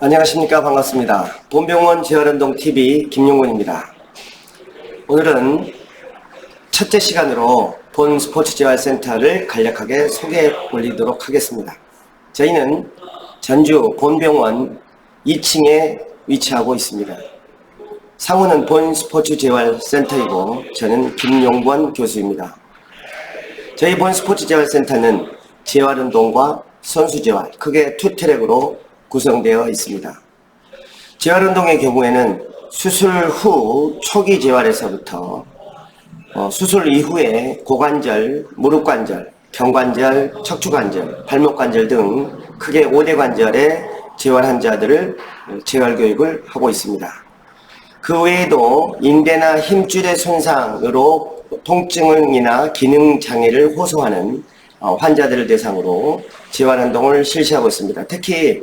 안녕하십니까. 반갑습니다. 본병원 재활운동TV 김용곤입니다. 오늘은 첫째 시간으로 본 스포츠재활센터를 간략하게 소개해 올리도록 하겠습니다. 저희는 전주 본병원 2층에 위치하고 있습니다. 상호는 본 스포츠재활센터이고 저는 김용권 교수입니다. 저희 본 스포츠재활센터는 재활운동과 선수재활, 크게 투 트랙으로 구성되어 있습니다. 재활운동의 경우에는 수술 후 초기 재활에서부터 수술 이후에 고관절, 무릎관절, 경관절, 척추관절, 발목관절 등 크게 5대 관절의 재활 환자들을 재활교육을 하고 있습니다. 그 외에도 인대나 힘줄의 손상으로 통증이나 기능장애를 호소하는 환자들을 대상으로 재활운동을 실시하고 있습니다. 특히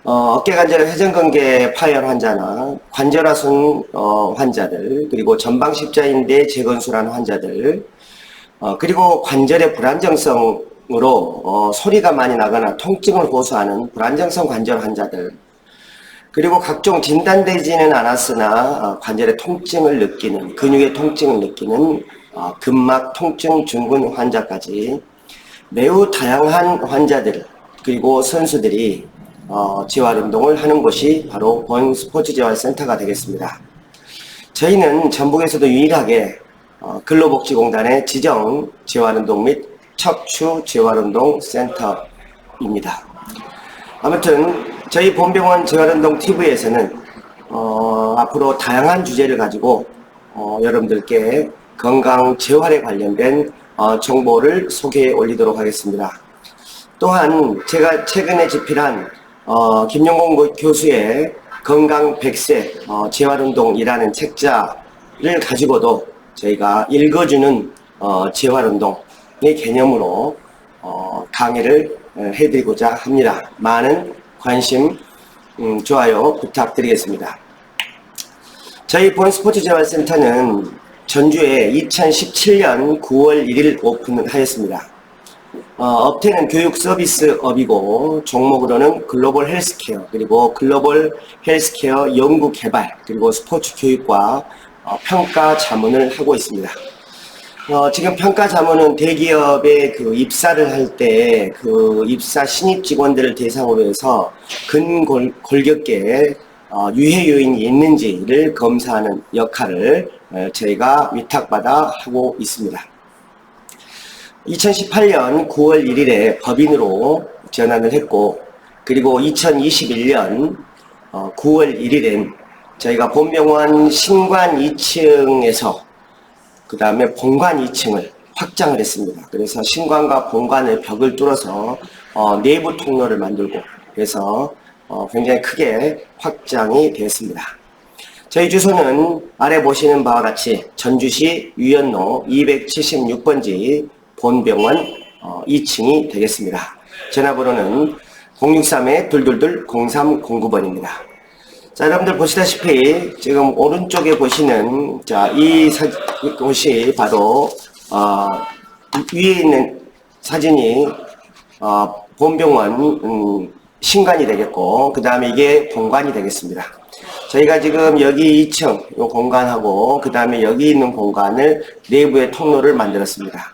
어깨관절 회전근개 파열 환자나 관절하손 환자들, 그리고 전방십자인대 재건술한 환자들, 그리고 관절의 불안정성으로 소리가 많이 나거나 통증을 호소하는 불안정성 관절 환자들, 그리고 각종 진단되지는 않았으나 관절의 통증을 느끼는, 근육의 통증을 느끼는 근막 통증 증후군 환자까지 매우 다양한 환자들, 그리고 선수들이 재활운동을 하는 곳이 바로 본 스포츠재활센터가 되겠습니다. 저희는 전북에서도 유일하게 근로복지공단의 지정 재활운동 및 척추재활운동 센터입니다. 아무튼 저희 본병원 재활운동 TV에서는 앞으로 다양한 주제를 가지고 여러분들께 건강 재활에 관련된 정보를 소개해 올리도록 하겠습니다. 또한 제가 최근에 집필한 김용곤 교수의 건강 100세 재활운동이라는 책자를 가지고도 저희가 읽어주는 재활운동의 개념으로 강의를 해드리고자 합니다. 많은 관심, 좋아요 부탁드리겠습니다. 저희 본 스포츠재활센터는 전주에 2017년 9월 1일 오픈하였습니다. 업태는 교육 서비스업이고 종목으로는 글로벌 헬스케어, 그리고 글로벌 헬스케어 연구 개발, 그리고 스포츠 교육과 평가 자문을 하고 있습니다. 지금 평가 자문은 대기업에 입사를 할 때 입사 신입 직원들을 대상으로 해서 근골격계에 유해 요인이 있는지를 검사하는 역할을 저희가 위탁받아 하고 있습니다. 2018년 9월 1일에 법인으로 전환을 했고, 그리고 2021년 9월 1일엔 저희가 본병원 신관 2층에서 그 다음에 본관 2층을 확장을 했습니다. 그래서 신관과 본관의 벽을 뚫어서 내부 통로를 만들고 해서 굉장히 크게 확장이 되었습니다. 저희 주소는 아래 보시는 바와 같이 전주시 유연로 276번지 본병원 2층이 되겠습니다. 전화번호는 063-222-0309번입니다. 자, 여러분들 보시다시피 지금 오른쪽에 보시는 이곳이 바로 위에 있는 사진이 본병원 신관이 되겠고, 그 다음에 이게 본관이 되겠습니다. 저희가 지금 여기 2층 이 공간하고 그 다음에 여기 있는 공간을 내부의 통로를 만들었습니다.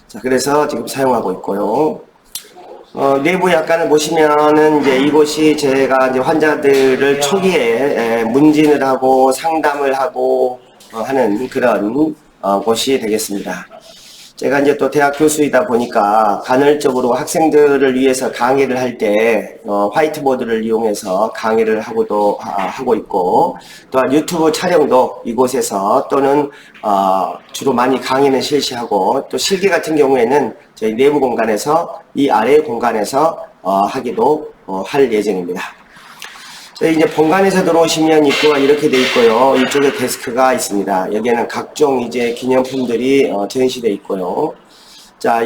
자, 그래서 지금 사용하고 있고요. 내부 약간을 보시면은 이제 이곳이 제가 이제 환자들을 초기에 문진을 하고 상담을 하고 하는 그런 곳이 되겠습니다. 제가 이제 또 대학 교수이다 보니까 간헐적으로 학생들을 위해서 강의를 할 때 화이트보드를 이용해서 강의를 하고 있고, 또한 유튜브 촬영도 이곳에서 또는 주로 많이 강의는 실시하고, 또 실기 같은 경우에는 저희 내부 공간에서 이 아래 공간에서 하기도 할 예정입니다. 저희 이제 본관에서 들어오시면 입구가 이렇게 되어 있고요. 이쪽에 데스크가 있습니다. 여기에는 각종 이제 기념품들이 전시되어 있고요. 자,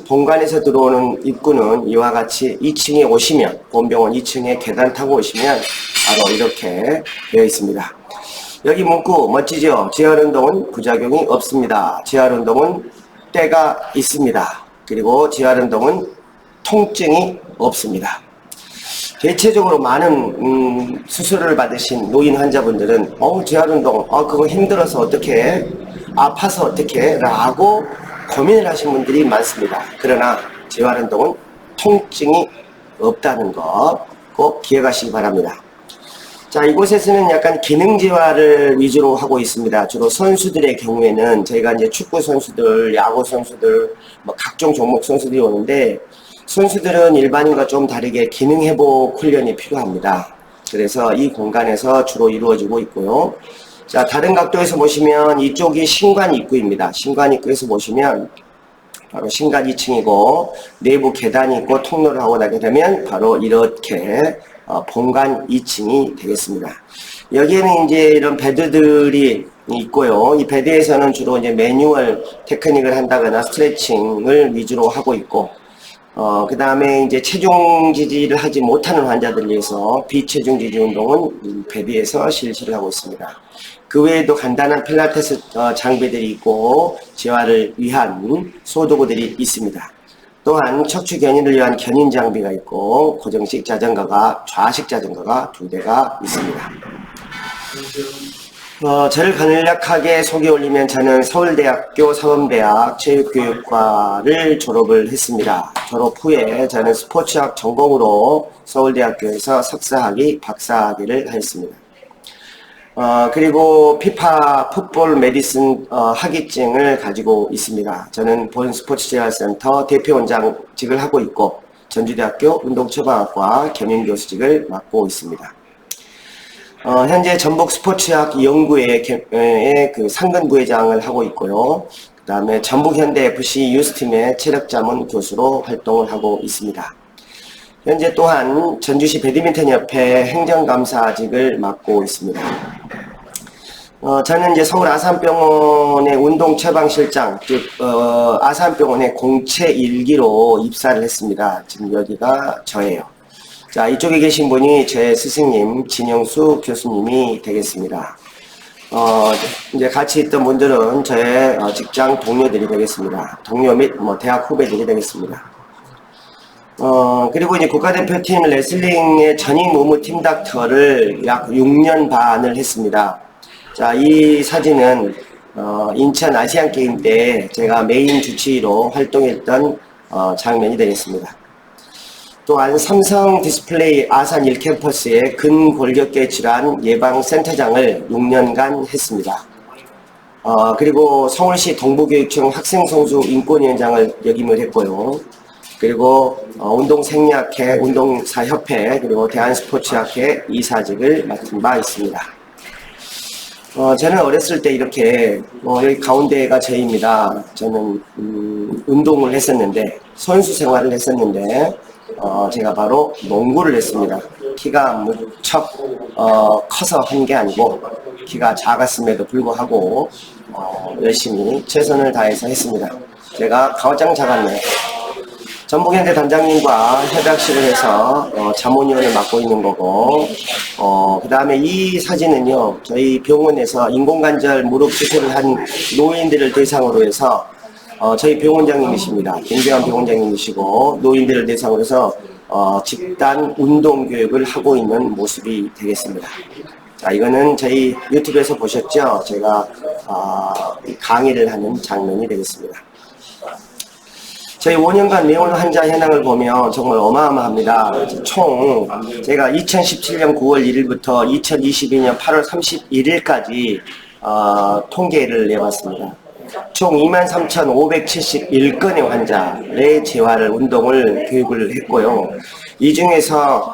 본관에서 들어오는 입구는 이와 같이 2층에 오시면, 본병원 2층에 계단 타고 오시면 바로 이렇게 되어 있습니다. 여기 문구 멋지죠? 재활운동은 부작용이 없습니다. 재활운동은 때가 있습니다. 그리고 재활운동은 통증이 없습니다. 대체적으로 많은 수술을 받으신 노인 환자분들은 재활운동 그거 힘들어서 어떻게 아파서 어떻게 라고 고민을 하신 분들이 많습니다. 그러나 재활운동은 통증이 없다는 것 꼭 기억하시기 바랍니다. 자, 이곳에서는 약간 기능재활을 위주로 하고 있습니다. 주로 선수들의 경우에는 저희가 이제 축구 선수들, 야구 선수들, 뭐 각종 종목 선수들이 오는데 선수들은 일반인과 좀 다르게 기능회복 훈련이 필요합니다. 그래서 이 공간에서 주로 이루어지고 있고요. 자, 다른 각도에서 보시면 이쪽이 신관 입구입니다. 신관 입구에서 보시면 바로 신관 2층이고 내부 계단이 있고 통로를 하고 나게 되면 바로 이렇게 본관 2층이 되겠습니다. 여기에는 이제 이런 베드들이 있고요. 이 베드에서는 주로 이제 매뉴얼 테크닉을 한다거나 스트레칭을 위주로 하고 있고, 그 다음에 이제 체중 지지를 하지 못하는 환자들을 위해서 비체중 지지 운동은 베드에서 실시를 하고 있습니다. 그 외에도 간단한 필라테스 장비들이 있고 재활을 위한 소도구들이 있습니다. 또한 척추 견인을 위한 견인 장비가 있고 고정식 자전거가 좌식 자전거가 2대가 있습니다. 저를 간략하게 소개 올리면 저는 서울대학교 사범대학 체육교육과를 졸업을 했습니다. 졸업 후에 저는 스포츠학 전공으로 서울대학교에서 석사학위, 박사학위를 했습니다. 그리고 피파 풋볼 메디슨 학위증을 가지고 있습니다. 저는 본 스포츠재활센터 대표원장직을 하고 있고 전주대학교 운동처방학과 겸임교수직을 맡고 있습니다. 현재 전북 스포츠학 연구회 그 상근 부회장을 하고 있고요. 그 다음에 전북현대FC 유스팀의 체력자문 교수로 활동을 하고 있습니다. 현재 또한 전주시 배드민턴협회 행정감사직을 맡고 있습니다. 저는 이제 서울 아산병원의 운동처방실장, 즉 아산병원의 공채 1기로 입사를 했습니다. 지금 여기가 저예요. 자, 이쪽에 계신 분이 제 스승님 진영수 교수님이 되겠습니다. 이제 같이 있던 분들은 저의 직장 동료들이 되겠습니다. 동료 및 대학 후배들이 되겠습니다. 그리고 이제 국가대표팀 레슬링의 전임 의무 팀닥터를 약 6년 반을 했습니다. 자, 이 사진은 인천 아시안게임 때 제가 메인 주치의로 활동했던 장면이 되겠습니다. 또한 삼성 디스플레이 아산 1캠퍼스의 근골격계 질환 예방센터장을 6년간 했습니다. 그리고 서울시 동부교육청 학생선수 인권위원장을 역임을 했고요. 그리고 운동생리학회, 운동사협회, 그리고 대한스포츠학회 이사직을 맡은 바 있습니다. 저는 어렸을 때 이렇게 여기 가운데가 저입니다. 저는 운동을 했었는데 선수 생활을 했었는데 제가 바로 농구를 했습니다. 키가 무척 커서 한 게 아니고 키가 작았음에도 불구하고 열심히 최선을 다해서 했습니다. 제가 가장 작았네요. 전북현대 단장님과 협약식을 해서 자문위원을 맡고 있는 거고, 그 다음에 이 사진은요, 저희 병원에서 인공관절 무릎 수술을 한 노인들을 대상으로 해서 저희 병원장님이십니다. 김경환 병원장님이시고 노인들을 대상으로 해서 집단 운동 교육을 하고 있는 모습이 되겠습니다. 자, 이거는 저희 유튜브에서 보셨죠? 제가 강의를 하는 장면이 되겠습니다. 저희 5년간 내원 환자 현황을 보면 정말 어마어마합니다. 총 제가 2017년 9월 1일부터 2022년 8월 31일까지 통계를 내봤습니다. 총 23,571건의 환자의 재활을 운동을 교육을 했고요. 이 중에서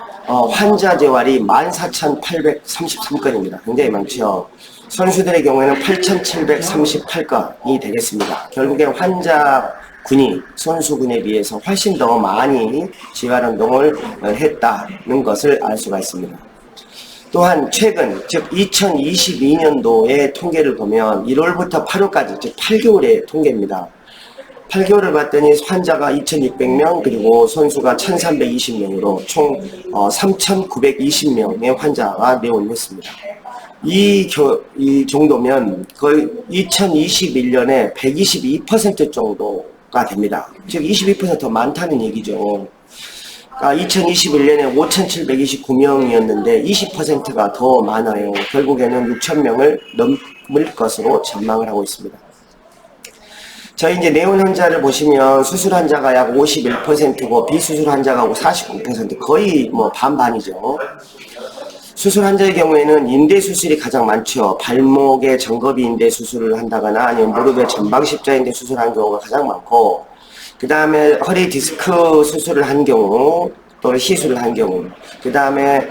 환자 재활이 14,833건입니다. 굉장히 많죠. 선수들의 경우에는 8,738건이 되겠습니다. 결국에 환자군이 선수군에 비해서 훨씬 더 많이 재활운동을 했다는 것을 알 수가 있습니다. 또한 최근 즉 2022년도의 통계를 보면 1월부터 8월까지 즉 8개월의 통계입니다. 8개월을 봤더니 환자가 2,600명 그리고 선수가 1,320명으로 총 3,920명의 환자가 내원했습니다. 이 정도면 거의 2021년에 122% 정도가 됩니다. 즉 22% 더 많다는 얘기죠. 2021년에 5,729명이었는데 20%가 더 많아요. 결국에는 6,000명을 넘을 것으로 전망을 하고 있습니다. 저희 이제 내원 환자를 보시면 수술 환자가 약 51%고 비수술 환자가 49%, 거의 뭐 반반이죠. 수술 환자의 경우에는 인대 수술이 가장 많죠. 발목에 정거비 인대 수술을 한다거나 아니면 무릎에 전방 십자 인대 수술하는 경우가 가장 많고, 그 다음에 허리 디스크 수술을 한 경우 또는 시술을 한 경우, 그 다음에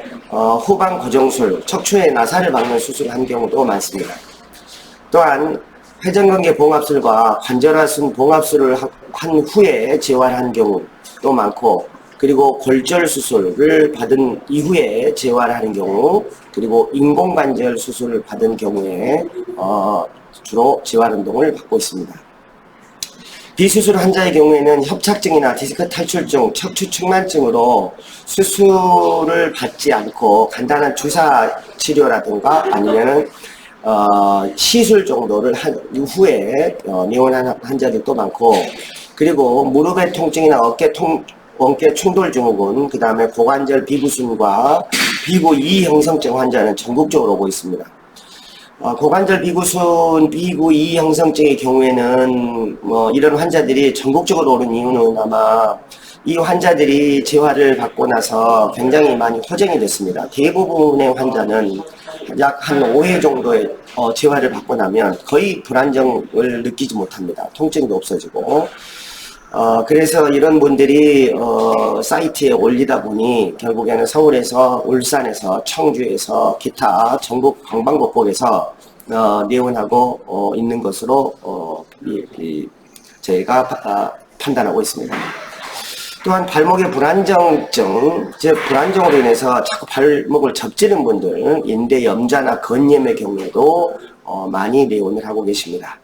후방 고정술, 척추에 나사를 박는 수술을 한 경우도 많습니다. 또한 회전근개 봉합술과 관절하순 봉합술을 한 후에 재활한 경우도 많고, 그리고 골절 수술을 받은 이후에 재활하는 경우, 그리고 인공관절 수술을 받은 경우에 주로 재활운동을 받고 있습니다. 비수술 환자의 경우에는 협착증이나 디스크 탈출증, 척추 측만증으로 수술을 받지 않고 간단한 주사 치료라든가 아니면은 시술 정도를 한 이후에 내원한 환자들도 많고, 그리고 무릎의 통증이나 어깨 충돌 증후군, 그 다음에 고관절 비구순과 비구 2 형성증 환자는 전국적으로 오고 있습니다. 고관절 비구순, 비구 2 형성증의 경우에는 이런 환자들이 전국적으로 오른 이유는 아마 이 환자들이 재활을 받고 나서 굉장히 많이 호전이 됐습니다. 대부분의 환자는 약 한 5회 정도의 재활을 받고 나면 거의 불안정을 느끼지 못합니다. 통증도 없어지고. 그래서 이런 분들이 사이트에 올리다 보니 결국에는 서울에서, 울산에서, 청주에서, 기타 전국 방방곡곡에서 내원하고 있는 것으로 저희가 판단하고 있습니다. 또한 발목의 불안정증, 즉 불안정으로 인해서 자꾸 발목을 접지는 분들, 인대 염좌나 건염의 경우에도 많이 내원을 하고 계십니다.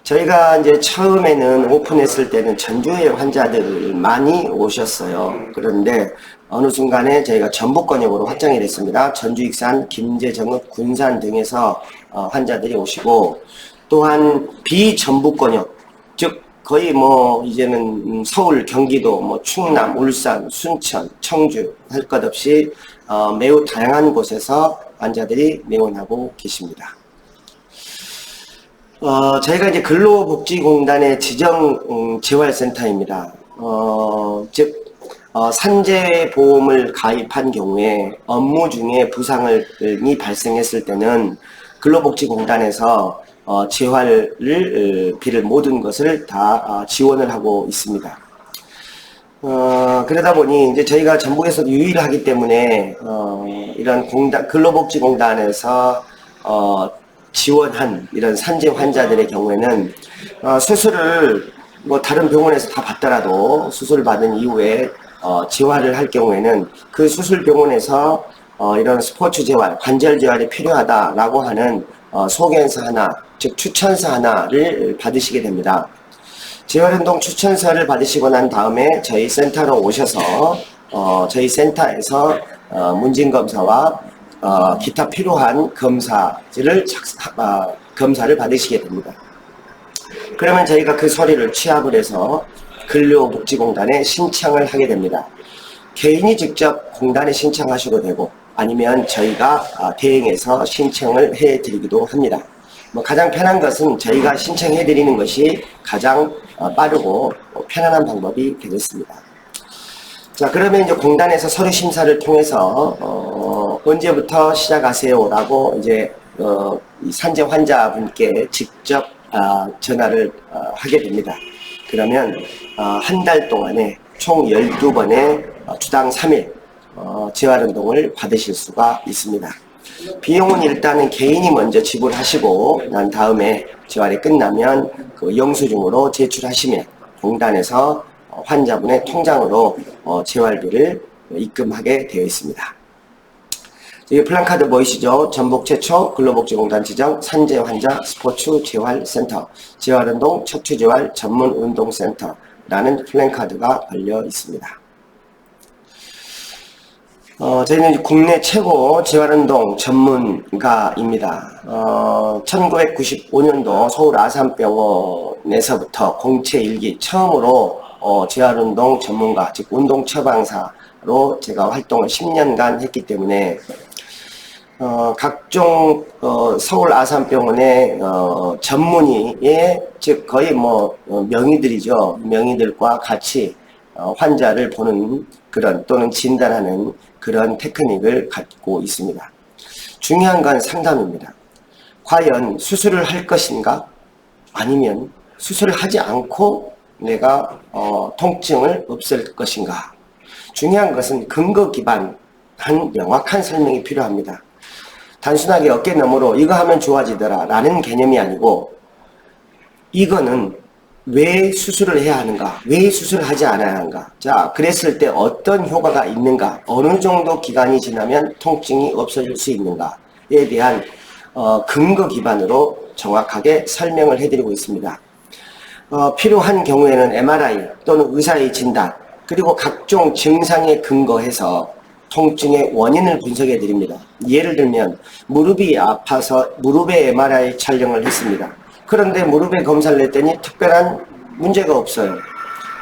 저희가 이제 처음에는 오픈했을 때는 전주의 환자들 많이 오셨어요. 그런데 어느 순간에 저희가 전북권역으로 확장이 됐습니다. 전주, 익산, 김제, 정읍, 군산 등에서 환자들이 오시고, 또한 비전북권역, 즉 거의 이제는 서울, 경기도, 충남, 울산, 순천, 청주 할 것 없이 매우 다양한 곳에서 환자들이 내원하고 계십니다. 저희가 이제 근로복지공단의 지정 재활센터입니다. 즉 산재보험을 가입한 경우에 업무 중에 부상이 발생했을 때는 근로복지공단에서 재활을 비를 모든 것을 다 지원을 하고 있습니다. 그러다 보니 이제 저희가 전북에서 유일하기 때문에 이런 근로복지공단에서 지원한 이런 산재 환자들의 경우에는 수술을 다른 병원에서 다 받더라도 수술 받은 이후에 재활을 할 경우에는 그 수술 병원에서 이런 스포츠 재활, 관절 재활이 필요하다라고 하는 소견서 하나, 즉 추천서 하나를 받으시게 됩니다. 재활운동 추천서를 받으시고 난 다음에 저희 센터로 오셔서 저희 센터에서 문진검사와 기타 필요한 검사를 받으시게 됩니다. 그러면 저희가 그 서류를 취합을 해서 근로복지공단에 신청을 하게 됩니다. 개인이 직접 공단에 신청하셔도 되고 아니면 저희가 대행해서 신청을 해드리기도 합니다. 가장 편한 것은 저희가 신청해 드리는 것이 가장 빠르고 편안한 방법이 되겠습니다. 자, 그러면 이제 공단에서 서류 심사를 통해서 언제부터 시작하세요라고 이제 산재 환자분께 직접 전화를 하게 됩니다. 그러면 한 달 동안에 총 12번의 주당 3일 재활운동을 받으실 수가 있습니다. 비용은 일단은 개인이 먼저 지불하시고 난 다음에 재활이 끝나면 그 영수증으로 제출하시면 공단에서 환자분의 통장으로 재활비를 입금하게 되어 있습니다. 여기 플랜카드 보이시죠? 전북 최초 근로복지공단 지정 산재 환자 스포츠 재활센터, 재활운동 척추재활 전문운동센터라는 플랜카드가 걸려 있습니다. 저희는 국내 최고 재활운동 전문가입니다. 1995년도 서울 아산병원에서부터 공채 1기 처음으로 재활운동 전문가, 즉 운동 처방사로 제가 활동을 10년간 했기 때문에 각종 서울 아산병원의 전문의의, 즉 거의 명의들이죠. 명의들과 같이 환자를 보는 그런, 또는 진단하는 그런 테크닉을 갖고 있습니다. 중요한 건 상담입니다. 과연 수술을 할 것인가? 아니면 수술을 하지 않고 내가 통증을 없앨 것인가? 중요한 것은 근거 기반한 명확한 설명이 필요합니다. 단순하게 어깨너머로 이거 하면 좋아지더라 라는 개념이 아니고, 이거는 왜 수술을 해야 하는가? 왜 수술을 하지 않아야 하는가? 자, 그랬을 때 어떤 효과가 있는가? 어느 정도 기간이 지나면 통증이 없어질 수 있는가에 대한 근거 기반으로 정확하게 설명을 해드리고 있습니다. 필요한 경우에는 MRI 또는 의사의 진단, 그리고 각종 증상에 근거해서 통증의 원인을 분석해 드립니다. 예를 들면 무릎이 아파서 무릎에 MRI 촬영을 했습니다. 그런데 무릎에 검사를 했더니 특별한 문제가 없어요.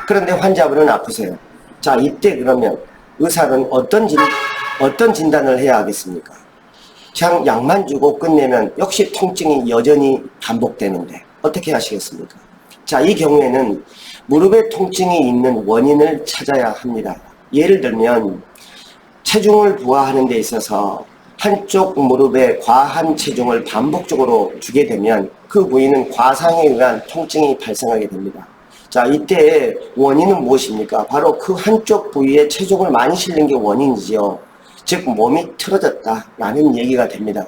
그런데 환자분은 아프세요. 자, 이때 그러면 의사는 어떤 진단을 해야 하겠습니까? 그냥 약만 주고 끝내면 역시 통증이 여전히 반복되는데 어떻게 하시겠습니까? 자, 이 경우에는 무릎에 통증이 있는 원인을 찾아야 합니다. 예를 들면 체중을 부하하는 데 있어서 한쪽 무릎에 과한 체중을 반복적으로 주게 되면 그 부위는 과상에 의한 통증이 발생하게 됩니다. 자, 이때 원인은 무엇입니까? 바로 그 한쪽 부위에 체중을 많이 실린 게 원인이지요. 즉 몸이 틀어졌다라는 얘기가 됩니다.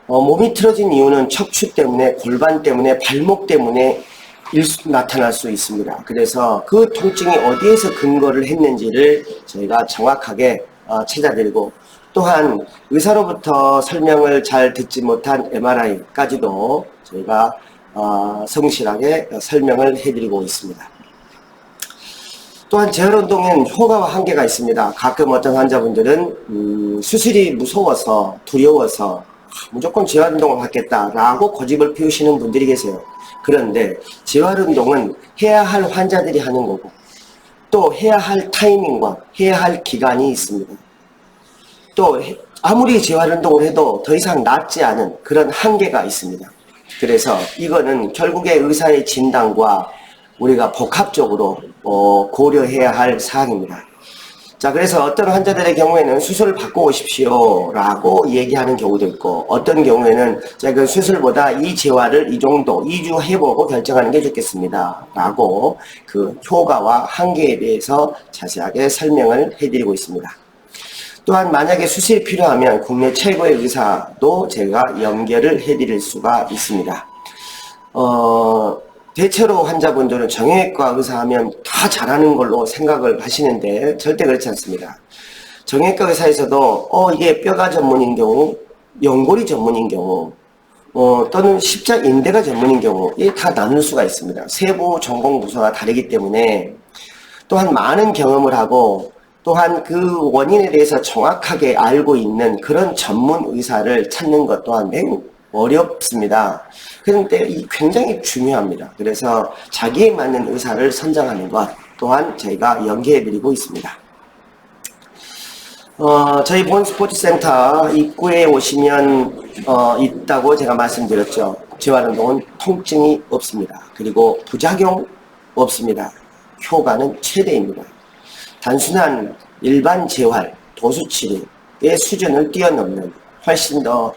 몸이 틀어진 이유는 척추 때문에, 골반 때문에, 발목 때문에 나타날 수 있습니다. 그래서 그 통증이 어디에서 근거를 했는지를 저희가 정확하게 찾아드리고, 또한 의사로부터 설명을 잘 듣지 못한 MRI까지도 저희가 성실하게 설명을 해드리고 있습니다. 또한 재활운동에는 효과와 한계가 있습니다. 가끔 어떤 환자분들은 수술이 무서워서, 두려워서 무조건 재활운동을 하겠다라고 고집을 피우시는 분들이 계세요. 그런데 재활운동은 해야 할 환자들이 하는 거고, 또 해야 할 타이밍과 해야 할 기간이 있습니다. 또 아무리 재활운동을 해도 더 이상 낫지 않은 그런 한계가 있습니다. 그래서 이거는 결국에 의사의 진단과 우리가 복합적으로 고려해야 할 사항입니다. 자, 그래서 어떤 환자들의 경우에는 수술을 받고 오십시오 라고 얘기하는 경우도 있고, 어떤 경우에는 제가 그 수술보다 이 재활을 이 정도 2주 해보고 결정하는 게 좋겠습니다 라고 그 효과와 한계에 대해서 자세하게 설명을 해드리고 있습니다. 또한 만약에 수술이 필요하면 국내 최고의 의사도 제가 연결을 해드릴 수가 있습니다. 대체로 환자분들은 정형외과 의사 하면 다 잘하는 걸로 생각을 하시는데 절대 그렇지 않습니다. 정형외과 의사에서도 이게 뼈가 전문인 경우, 연골이 전문인 경우, 또는 십자인대가 전문인 경우, 이게 다 나눌 수가 있습니다. 세부 전공 부서가 다르기 때문에, 또한 많은 경험을 하고, 또한 그 원인에 대해서 정확하게 알고 있는 그런 전문 의사를 찾는 것 또한 매우 어렵습니다. 그런데 굉장히 중요합니다. 그래서 자기에 맞는 의사를 선정하는 것 또한 저희가 연계해드리고 있습니다. 저희 본스포츠센터 입구에 오시면 있다고 제가 말씀드렸죠. 재활운동은 통증이 없습니다. 그리고 부작용 없습니다. 효과는 최대입니다. 단순한 일반 재활, 도수치료의 수준을 뛰어넘는 훨씬 더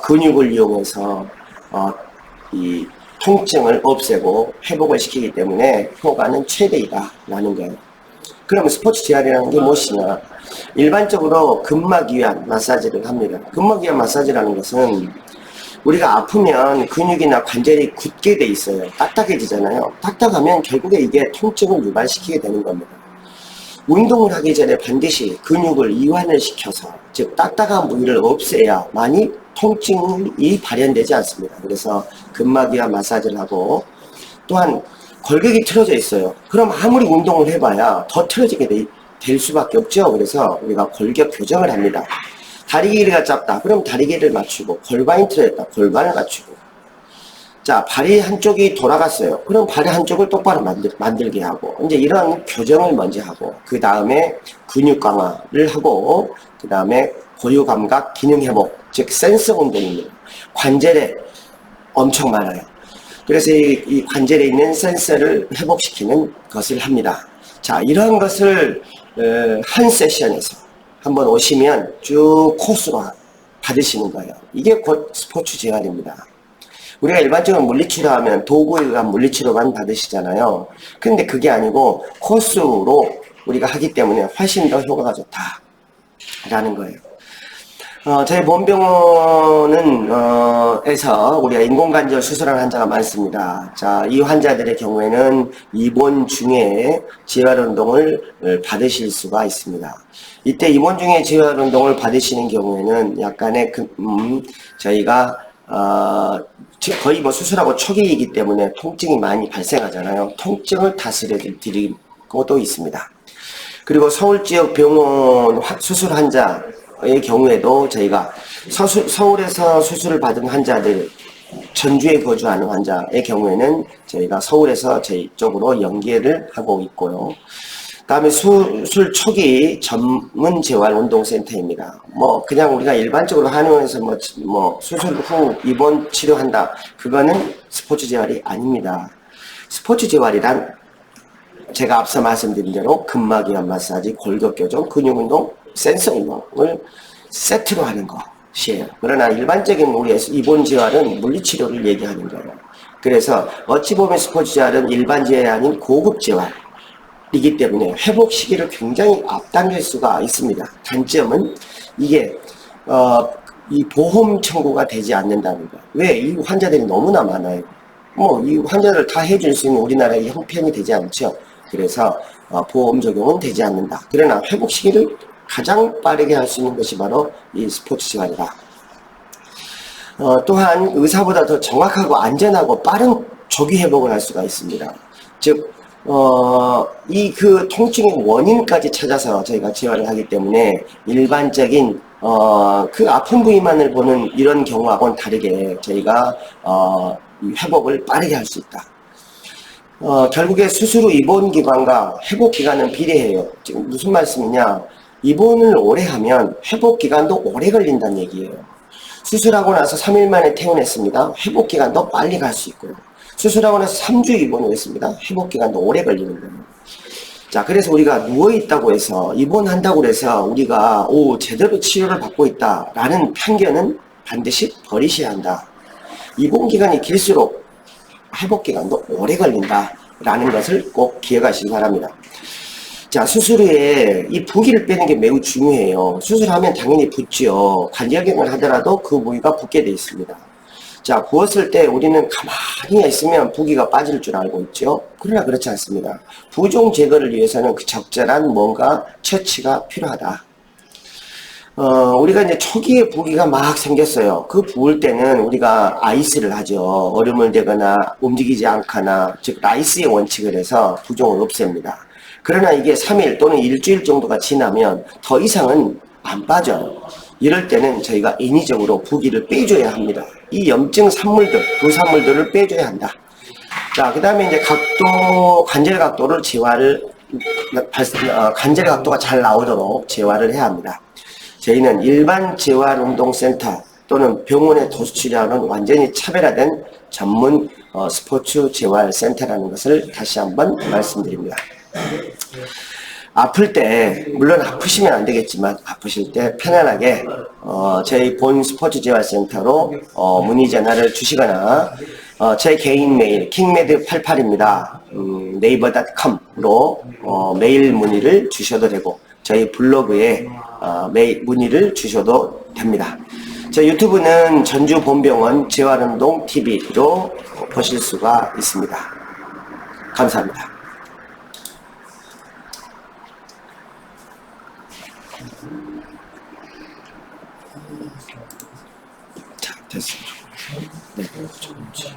근육을 이용해서 이 통증을 없애고 회복을 시키기 때문에 효과는 최대이다라는 거예요. 그럼 스포츠 재활이라는 게 무엇이냐? 일반적으로 근막이완 마사지를 합니다. 근막이완 마사지라는 것은 우리가 아프면 근육이나 관절이 굳게 돼 있어요. 딱딱해지잖아요. 딱딱하면 결국에 이게 통증을 유발시키게 되는 겁니다. 운동을 하기 전에 반드시 근육을 이완을 시켜서, 즉 딱딱한 부위를 없애야만이 통증이 발현되지 않습니다. 그래서 근막이완 마사지를 하고, 또한 골격이 틀어져 있어요. 그럼 아무리 운동을 해봐야 더 틀어지게 될 수밖에 없죠. 그래서 우리가 골격 교정을 합니다. 다리 길이가 짧다. 그럼 다리 길이를 맞추고, 골반이 틀어졌다. 골반을 맞추고, 자, 발이 한쪽이 돌아갔어요. 그럼 발이 한쪽을 똑바로 만들게 하고, 이제 이런 교정을 먼저 하고, 그 다음에 근육 강화를 하고, 그 다음에 고유감각 기능 회복, 즉 센서 운동입니다. 관절에 엄청 많아요. 그래서 이 관절에 있는 센서를 회복시키는 것을 합니다. 자, 이런 것을 한 세션에서 한번 오시면 쭉 코스로 받으시는 거예요. 이게 곧 스포츠 재활입니다. 우리가 일반적으로 물리치료하면 도구에 의한 물리치료만 받으시잖아요. 근데 그게 아니고 코스로 우리가 하기 때문에 훨씬 더 효과가 좋다라는 거예요. 저희 본병원은 에서 우리가 인공관절 수술한 환자가 많습니다. 자, 이 환자들의 경우에는 입원 중에 재활운동을 받으실 수가 있습니다. 이때 입원 중에 재활운동을 받으시는 경우에는 약간의 저희가 거의 뭐 수술하고 초기이기 때문에 통증이 많이 발생하잖아요. 통증을 다스려 드리고도 있습니다. 그리고 서울 지역 병원 수술 환자의 경우에도 저희가 서울에서 수술을 받은 환자들, 전주에 거주하는 환자의 경우에는 저희가 서울에서 저희 쪽으로 연계를 하고 있고요. 다음에 수술 초기 전문 재활 운동센터입니다. 뭐 그냥 우리가 일반적으로 한의원에서 뭐 수술 후 입원 치료한다. 그거는 스포츠 재활이 아닙니다. 스포츠 재활이란 제가 앞서 말씀드린 대로 근막이완 마사지, 골격 교정, 근육 운동, 센서 운동을 세트로 하는 것이에요. 그러나 일반적인 우리 입원 재활은 물리치료를 얘기하는 거예요. 그래서 어찌 보면 스포츠 재활은 일반 재활이 아닌 고급 재활. 이기 때문에 회복 시기를 굉장히 앞당길 수가 있습니다. 단점은 이게 이 보험 청구가 되지 않는다는 거. 왜? 이 환자들이 너무나 많아요. 뭐 이 환자들 다 해줄 수 있는 우리나라의 형편이 되지 않죠. 그래서 보험 적용은 되지 않는다. 그러나 회복 시기를 가장 빠르게 할 수 있는 것이 바로 이 스포츠 재활이다. 또한 의사보다 더 정확하고 안전하고 빠른 조기 회복을 할 수가 있습니다. 즉 그 통증의 원인까지 찾아서 저희가 재활을 하기 때문에 일반적인 그 아픈 부위만을 보는 이런 경우하고는 다르게 저희가 회복을 빠르게 할 수 있다. 결국에 수술 후 입원 기간과 회복 기간은 비례해요. 지금 무슨 말씀이냐? 입원을 오래 하면 회복 기간도 오래 걸린다는 얘기예요. 수술하고 나서 3일 만에 퇴원했습니다. 회복 기간도 빨리 갈 수 있고요. 수술하고 나서 3주 입원을 했습니다. 회복기간도 오래 걸리는 거예요. 자, 그래서 우리가 누워있다고 해서, 입원한다고 해서 우리가, 제대로 치료를 받고 있다라는 편견은 반드시 버리셔야 한다. 입원기간이 길수록 회복기간도 오래 걸린다라는 것을 꼭 기억하시기 바랍니다. 자, 수술 후에 이 부기를 빼는 게 매우 중요해요. 수술하면 당연히 붓죠. 관절경을 하더라도 그 부위가 붓게 되어 있습니다. 자, 부었을 때 우리는 가만히 있으면 부기가 빠질 줄 알고 있죠. 그러나 그렇지 않습니다. 부종 제거를 위해서는 그 적절한 뭔가 처치가 필요하다. 우리가 이제 초기에 부기가 막 생겼어요. 그 부을 때는 우리가 아이스를 하죠. 얼음을 대거나 움직이지 않거나, 즉 라이스의 원칙을 해서 부종을 없앱니다. 그러나 이게 3일 또는 일주일 정도가 지나면 더 이상은 안 빠져요. 이럴 때는 저희가 인위적으로 부기를 빼줘야 합니다. 이 염증 산물들, 그 산물들을 빼줘야 한다. 자, 그 다음에 이제 관절 각도를 관절 각도가 잘 나오도록 재활을 해야 합니다. 저희는 일반 재활운동센터 또는 병원에 도수치료하는 완전히 차별화된 전문 스포츠 재활센터라는 것을 다시 한번 말씀드립니다. 아플 때, 물론 아프시면 안 되겠지만, 아프실 때 편안하게, 저희 본 스포츠 재활센터로, 문의 전화를 주시거나, 제 개인 메일, 킹메드88입니다. 네이버.com으로, 메일 문의를 주셔도 되고, 저희 블로그에, 메일 문의를 주셔도 됩니다. 저 유튜브는 전주 본병원 재활운동 TV로 보실 수가 있습니다. 감사합니다. 자, 됐습니다. 네, 조금씩.